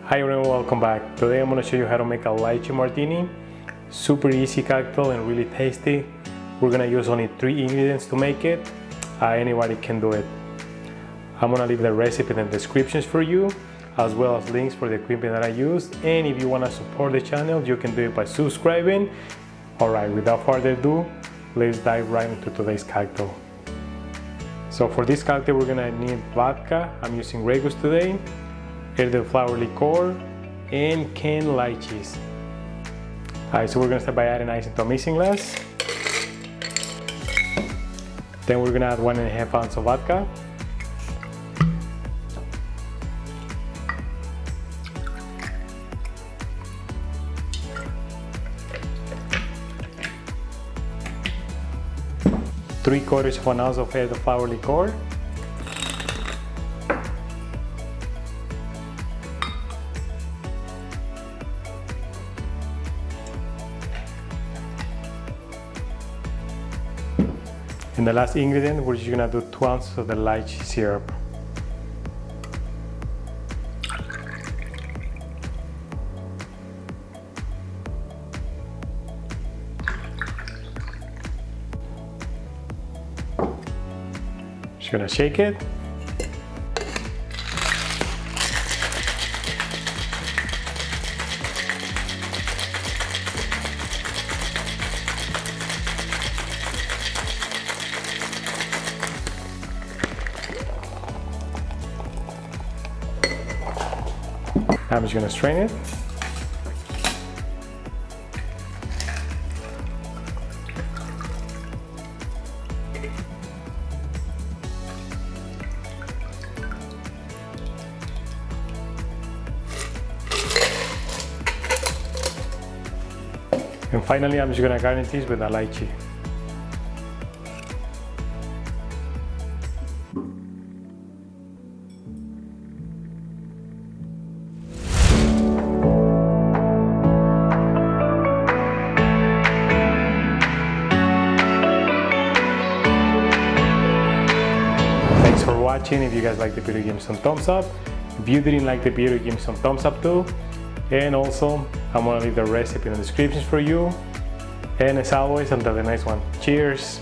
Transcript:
Hi everyone, welcome back. Today I'm going to show you how to make a Lychee Martini. Super easy cocktail and really tasty. We're going to use only 3 ingredients to make it. Anybody can do it. I'm going to leave the recipe in the descriptions for you, as well as links for the equipment that I used. And if you want to support the channel, you can do it by subscribing. Alright, without further ado, let's dive right into today's cocktail. So for this cocktail, we're going to need vodka. I'm using Regus today. Elderflower liqueur, and canned lychees. Alright, so we're gonna start by adding ice into a mixing glass. Then we're gonna add 1.5 ounces of vodka. Three-quarters of an ounce of elderflower liqueur. And the last ingredient, we're just gonna do 2 ounces of the lychee syrup. Just gonna shake it. I'm just gonna strain it. And finally, I'm just gonna garnish this with a lychee. Thanks for watching. If you guys liked the video, give me some thumbs up. If you didn't like the video, give me some thumbs up too. And also, I'm gonna leave the recipe in the description for you. And as always, until the next one, cheers!